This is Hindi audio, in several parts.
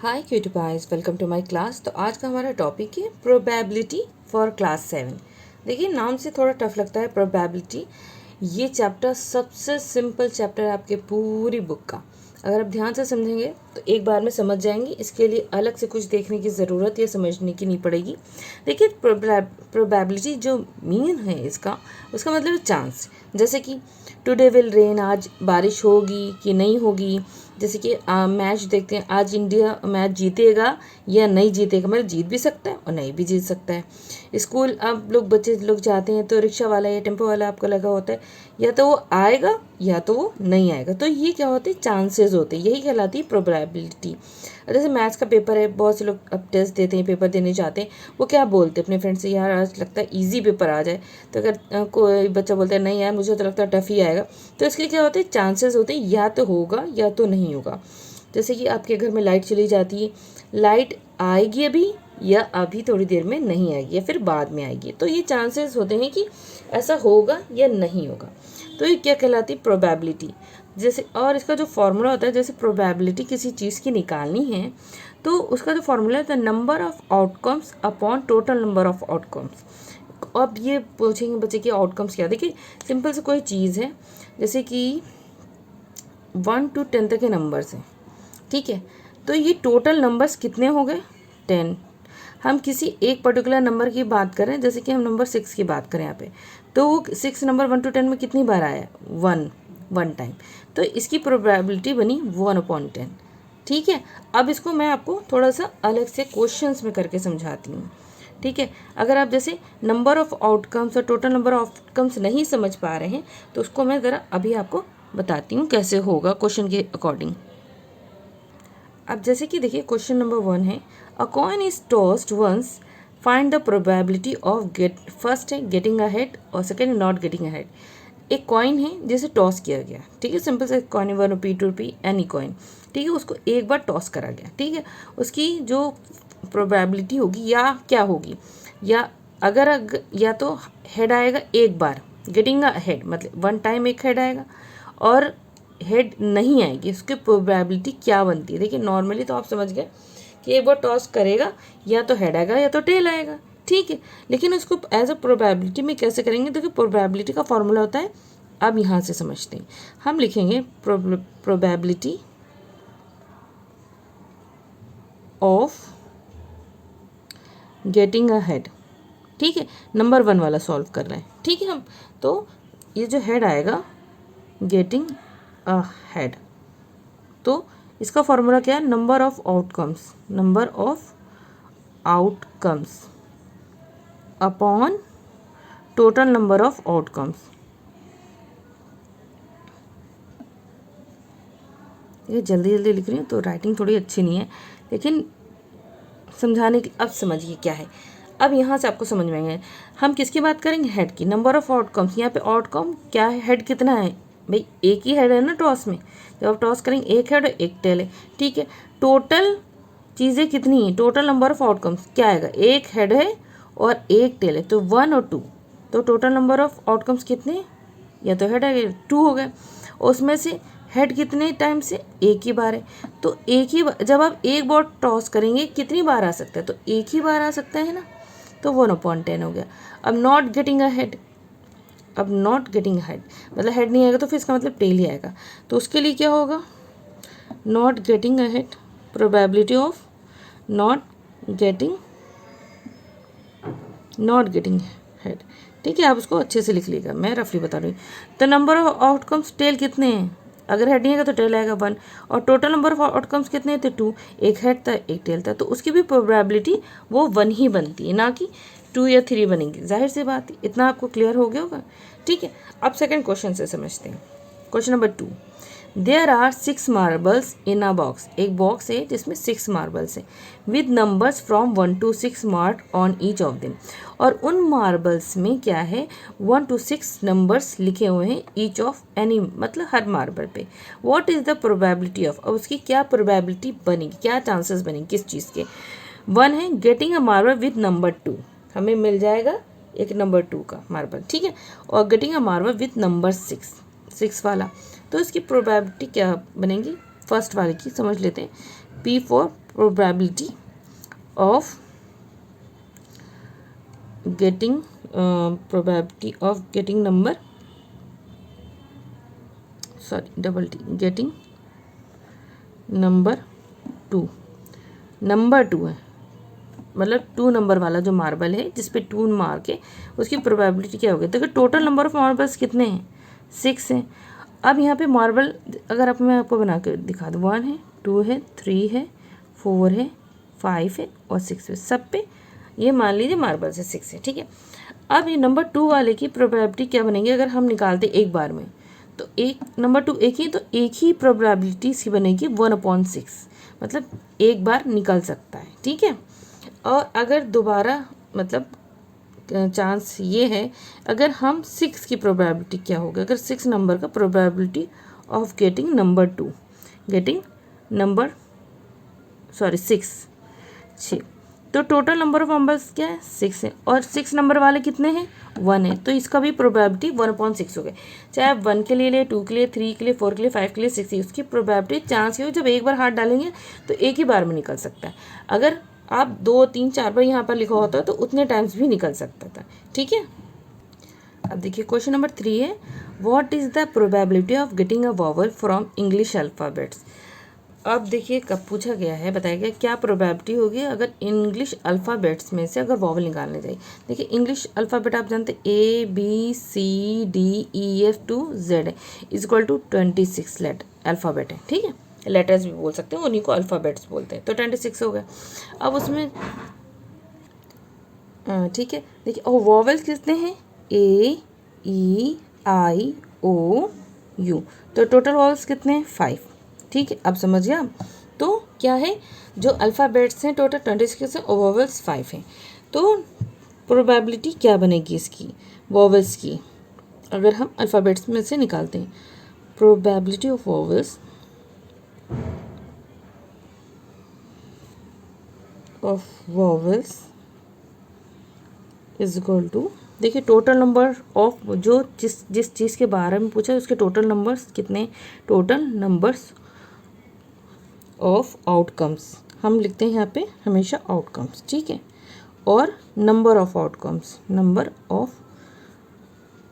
Hi cute boys, welcome to my class. तो आज का हमारा टॉपिक है प्रोबेबिलिटी फॉर क्लास 7। देखिए, नाम से थोड़ा टफ लगता है प्रोबेबिलिटी। ये चैप्टर सबसे सिंपल चैप्टर है आपके पूरी बुक का। अगर आप ध्यान से समझेंगे तो एक बार में समझ जाएंगे। इसके लिए अलग से कुछ देखने की ज़रूरत या समझने की नहीं पड़ेगी। देखिए, प्रोबेबिलिटी जो मीन है इसका, उसका मतलब है चांस। जैसे कि टुडे विल रेन, आज बारिश होगी कि नहीं होगी। जैसे कि मैच देखते हैं, आज इंडिया मैच जीतेगा या नहीं जीतेगा, मतलब जीत भी सकता है और नहीं भी जीत सकता है। स्कूल अब बच्चे लोग जाते हैं तो रिक्शा वाला या टेम्पो वाला आपको लगा होता है, या तो वो आएगा या तो वो नहीं आएगा। तो ये क्या होते हैं, चांसेस होते हैं, यही कहलाती है प्रोबेबिलिटी। जैसे मैथ्स का पेपर है, बहुत से लोग अब टेस्ट देते हैं, पेपर देने जाते हैं, वो क्या बोलते हैं अपने फ्रेंड से, यार आज लगता है ईजी पेपर आ जाए। तो अगर कोई बच्चा बोलता है नहीं यार मुझे तो लगता है टफ ही आएगा, तो इसके क्या होते हैं, चांसेस होते हैं, या तो होगा या तो नहीं होगा। जैसे कि आपके घर में लाइट चली जाती है, लाइट आएगी अभी या अभी थोड़ी देर में नहीं आएगी या फिर बाद में आएगी, तो ये चांसेस होते हैं कि ऐसा होगा या नहीं होगा। तो ये क्या कहलाती है, प्रोबेबिलिटी। जैसे और इसका जो फॉर्मूला होता है, जैसे प्रोबेबिलिटी किसी चीज़ की निकालनी है तो उसका जो फॉर्मूला है, the number of outcomes upon total number of outcomes. अब ये पूछेंगे बच्चे कि आउटकम्स क्या। देखिए, सिंपल से कोई चीज़ है, जैसे कि 1 to 10 तक के नंबर्स हैं, ठीक है। तो ये टोटल नंबर्स कितने हो गए, 10। हम किसी एक पर्टिकुलर नंबर की बात करें, जैसे कि हम नंबर 6 की बात करें यहाँ पे, तो वो 6 नंबर 1 to 10 में कितनी बार आया, 1 टाइम। तो इसकी प्रोबेबिलिटी बनी 1/10, ठीक है। अब इसको मैं आपको थोड़ा सा अलग से क्वेश्चंस में करके समझाती हूँ, ठीक है। अगर आप जैसे नंबर ऑफ आउटकम्स और टोटल नंबर ऑफ आउटकम्स नहीं समझ पा रहे हैं तो उसको मैं ज़रा अभी आपको बताती हूँ कैसे होगा क्वेश्चन के अकॉर्डिंग। अब जैसे कि देखिए, क्वेश्चन नंबर 1 है, a coin is tossed once, find the probability of first है गेटिंग अहेड और सेकेंड नॉट गेटिंग अहेड। एक कॉइन है जिसे टॉस किया गया, ठीक है। सिंपल से coin, 1 rupee 2 rupee any coin, ठीक है। उसको एक बार टॉस करा गया, ठीक है। उसकी जो प्रोबेबिलिटी होगी या क्या होगी, या या तो हेड आएगा एक बार, गेटिंग अ हेड मतलब 1 टाइम एक हेड आएगा, और हेड नहीं आएगी, उसकी प्रोबेबिलिटी क्या बनती है। देखिए, नॉर्मली तो आप समझ गए कि एक बार टॉस करेगा या तो हेड आएगा या तो टेल आएगा, ठीक है। लेकिन उसको एज अ प्रोबेबिलिटी में कैसे करेंगे, देखिए प्रोबेबिलिटी का फॉर्मूला होता है, अब यहाँ से समझते हैं। हम लिखेंगे probability of getting a head, ठीक है। नंबर 1 वाला सॉल्व कर रहे हैं, ठीक है हम। तो ये जो हेड आएगा, गेटिंग अ हेड, तो इसका फॉर्मूला क्या है, number of outcomes, number of outcomes upon total number of outcomes. ये जल्दी जल्दी लिख रही हूँ तो राइटिंग थोड़ी अच्छी नहीं है, लेकिन समझाने की अब समझिए क्या है। अब यहाँ से आपको समझ में आएंगे। हम किसकी बात करेंगे, हेड की, नंबर ऑफ आउटकम्स। यहाँ पे आउटकम क्या है, हेड कितना है भाई, एक ही हेड है ना टॉस में। जब आप टॉस करेंगे एक हेड और एक टेल है, ठीक है। टोटल चीज़ें कितनी है, टोटल नंबर ऑफ आउटकम्स क्या आएगा, एक हेड है और एक टेल है, तो 1 और 2। तो टोटल नंबर ऑफ आउटकम्स कितने, या तो हेड है 2 हो गए, उसमें से हेड कितने टाइम से, एक ही बार है। तो एक ही जब आप एक बार टॉस करेंगे कितनी बार आ सकता है, तो एक ही बार आ सकता है ना, तो 1/10 हो गया। अब नॉट गेटिंग अ हेड, अब नॉट गेटिंग हेड मतलब हेड नहीं आएगा तो फिर इसका मतलब टेल ही आएगा। तो उसके लिए क्या होगा, not getting a head, probability of not getting head, ठीक है। आप उसको अच्छे से लिख लीजिएगा, मैं रफली बता रही हूँ। तो नंबर ऑफ आउटकम्स टेल कितने हैं, अगर हेड नहीं आएगा तो टेल आएगा 1, और टोटल नंबर ऑफ आउटकम्स कितने थे, 2। एक हेड था एक टेल था, तो उसकी भी प्रोबेबिलिटी वो 1 ही बनती है, ना कि 2 या 3 बनेंगी। जाहिर सी बात है, इतना आपको क्लियर हो गया होगा, ठीक है। अब सेकेंड क्वेश्चन से समझते हैं। Question number 2, there are 6 marbles in a box. एक बॉक्स है जिसमें 6 मार्बल्स हैं, with numbers from 1 to 6 mark on each of them. और उन मार्बल्स में क्या है, 1 to 6 नंबर्स लिखे हुए हैं, ईच ऑफ एनी मतलब हर मार्बल पे। What is the probability of, अब उसकी क्या प्रोबेबिलिटी बनेगी, क्या चांसेस बनेंगे किस चीज़ के। 1 है getting a marble with number 2, हमें मिल जाएगा एक नंबर 2 का मार्बल, ठीक है। और getting a marble with number 6 वाला, तो इसकी प्रोबेबिलिटी क्या बनेगी, फर्स्ट वाले की समझ लेते हैं, P4 probability of getting number, getting number 2। Number 2 है, मतलब 2 नंबर वाला जो मार्बल है जिस पे 2 मार के उसकी प्रोबेबिलिटी क्या होगी। देखो टोटल नंबर ऑफ मार्बल्स कितने हैं, 6 हैं। अब यहाँ पे मार्बल अगर मैं आपको बना के दिखा दूँ, 1 है, 2 है, 3 है, 4 है, 5 है और 6 है। सब पे ये मान लीजिए मार्बल से 6 है, ठीक है। अब ये नंबर 2 वाले की प्रोबेबिलिटी क्या बनेगी अगर हम निकालते एक बार में, तो एक नंबर 2 एक ही, तो एक ही प्रोबेबिलिटी इसकी बनेगी 1/6, मतलब एक बार निकल सकता है, ठीक है। और अगर दोबारा मतलब चांस ये है, अगर हम 6 की प्रोबेबिलिटी क्या होगी, अगर 6 नंबर का probability of getting number 2, getting number 6, तो टोटल नंबर ऑफ नंबर्स क्या है, 6 है। और 6 नंबर वाले कितने हैं, 1 है, तो इसका भी प्रोबेबिलिटी 1/6 हो गया। चाहे आप 1 के लिए ले, 2 के लिए, 3 के लिए, 4 के लिए, 5 के लिए, 6, उसकी प्रोबेबिलिटी चांस ये हो जब एक बार हाथ डालेंगे तो एक ही बार में निकल सकता है। अगर आप 2, 3, 4 बार यहाँ पर लिखा होता है तो उतने टाइम्स भी निकल सकता था, ठीक है। अब देखिए क्वेश्चन नंबर 3 है, what is the probability of getting a vowel from English alphabets. अब देखिए कब पूछा गया है, बताया गया क्या प्रोबेबिलिटी होगी अगर इंग्लिश अल्फ़ाबेट्स में से अगर वॉवल निकालने जाए। देखिए इंग्लिश अल्फ़ाबेट आप जानते हैं ABCDEF to Z equal to 26 alphabet है, ठीक है। लेटर्स भी बोल सकते हैं, उन्हीं को अल्फ़ाबेट्स बोलते हैं, तो 26 हो गया। अब उसमें ठीक है, देखिए और वॉवल्स कितने हैं, AEIOU, तो टोटल वॉवल्स कितने हैं, 5, ठीक है। अब समझ गया। तो क्या है, जो अल्फ़ाबेट्स हैं टोटल 26 है और वॉवल्स 5 हैं, तो प्रोबेबिलिटी क्या बनेगी इसकी, वॉवल्स की, अगर हम अल्फ़ाबेट्स में से निकालते हैं, probability of vowels is equal to, देखिए टोटल नंबर ऑफ जो जिस चीज़ के बारे में पूछा है उसके टोटल नंबर्स कितने, टोटल नंबर्स ऑफ आउटकम्स, हम लिखते हैं यहाँ पे हमेशा आउटकम्स, ठीक है। और number of outcomes, number of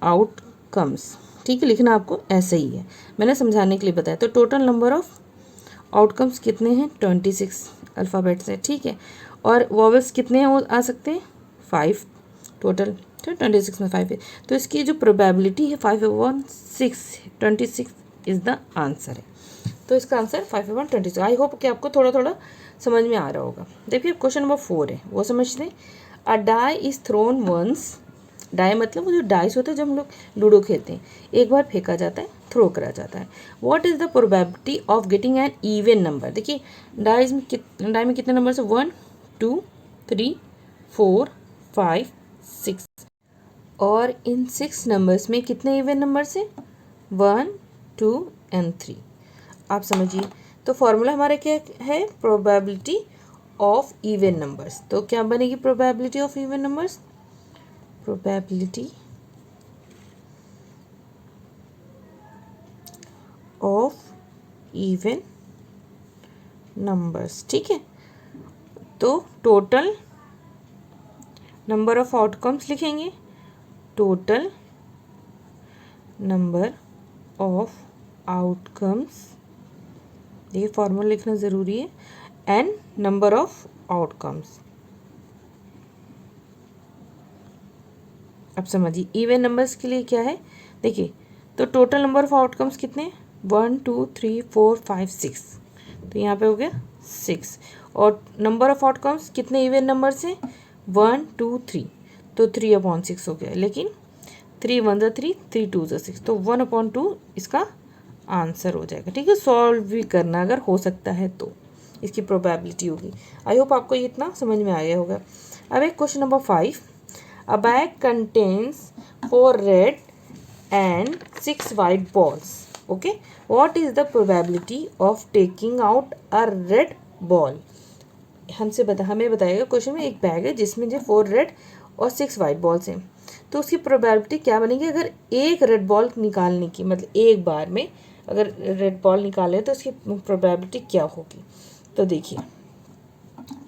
outcomes, ठीक है, लिखना आपको ऐसे ही है, मैंने समझाने के लिए बताया। तो टोटल नंबर ऑफ आउटकम्स कितने हैं, 26 अल्फ़ाबेट्स हैं, ठीक है। और वॉवल्स कितने हैं, वो आ सकते हैं 5 टोटल, तो 26 में 5 है, तो इसकी जो प्रोबेबिलिटी है 5/6, 26 इज़ द आंसर है। तो इसका आंसर 5/26। आई होप कि आपको थोड़ा थोड़ा समझ में आ रहा होगा। देखिए क्वेश्चन नंबर 4 है, वो समझते हैं। A die is thrown once, die मतलब वो जो डाइस होते हैं जब हम लोग लूडो खेलते हैं, एक बार फेंका जाता है, थ्रो करा जाता है। What is the probability of getting an even number. देखिए डाई में कितने नंबर है, 1, 2, 3, 4, 5, 6, और इन 6 नंबर्स में कितने इवन नंबर्स हैं, 1, 2 एंड 3। आप समझिए, तो फॉर्मूला हमारा क्या है, प्रोबेबिलिटी ऑफ इवन नंबर्स। तो क्या बनेगी probability of even numbers, probability of even numbers, ठीक है। तो टोटल नंबर ऑफ आउटकम्स लिखेंगे, टोटल नंबर ऑफ आउटकम्स, ये फॉर्मूला लिखना ज़रूरी है, एन नंबर ऑफ आउटकम्स। अब समझिए इवन नंबर्स के लिए क्या है, देखिए तो टोटल नंबर ऑफ आउटकम्स कितने हैं, 1, 2, 3, 4, 5, 6, तो यहाँ पे हो गया 6। और नंबर ऑफ आउटकम्स कितने इवन नंबर से, 1, 2, 3, तो 3/6 हो गया, लेकिन 3 1 3, 3 2 6, तो 1/2 इसका आंसर हो जाएगा, ठीक है। सॉल्व भी करना अगर हो सकता है तो इसकी प्रोबेबिलिटी होगी। आई होप आपको ये इतना समझ में आ गया होगा। अब एक question number 5, a bag contains 4 red and 6 white balls, okay, what is the probability of taking out a red ball. हमें बताएगा क्वेश्चन में, एक बैग है जिसमें जो 4 रेड और 6 वाइट बॉल्स हैं, तो उसकी प्रोबेबिलिटी क्या बनेगी अगर एक रेड बॉल निकालने की, मतलब एक बार में अगर रेड बॉल निकाले तो उसकी प्रोबेबिलिटी क्या होगी। तो देखिए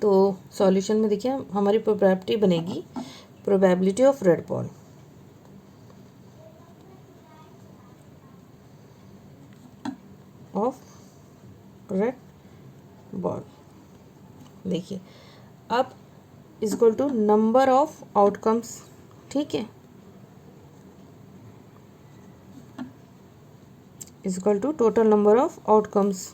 तो सॉल्यूशन में देखिए हमारी प्रोबेबिलिटी बनेगी प्रोबेबिलिटी ऑफ रेड बॉल, देखिए अब equal to number of outcomes, ठीक है, equal to total number of outcomes.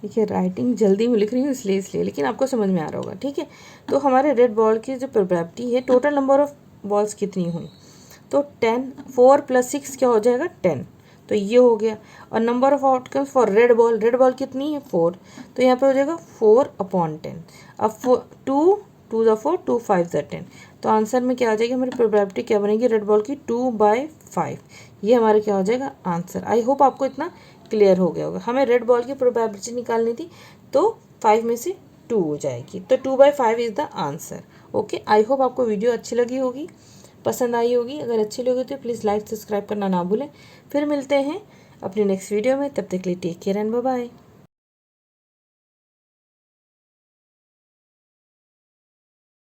देखिए राइटिंग जल्दी में लिख रही हूँ इसलिए लेकिन आपको समझ में आ रहा होगा, ठीक है। तो हमारे रेड बॉल की जो प्रोबेबिलिटी है, टोटल नंबर ऑफ बॉल्स कितनी हुई, तो 10, 4 + 6 क्या हो जाएगा 10, तो ये हो गया। और number of outcomes for red ball कितनी है 4, तो यहाँ पे हो जाएगा 4/10। अब 2 × 4 2 5 × 10, तो आंसर में क्या आ जाएगी हमारी प्रोबेबिलिटी क्या बनेगी रेड बॉल की 2/5। ये हमारा क्या हो जाएगा आंसर। आई होप आपको इतना क्लियर हो गया होगा। हमें रेड बॉल की प्रोबेबिलिटी निकालनी थी, तो 5 में से 2 हो जाएगी, तो 2/5 is the answer. Okay, I hope आपको वीडियो अच्छी लगी होगी, पसंद आई होगी। अगर अच्छी लगी तो प्लीज़ लाइक सब्सक्राइब करना ना भूलें। फिर मिलते हैं अपनी नेक्स्ट वीडियो में, तब तक के लिए take care and bye bye.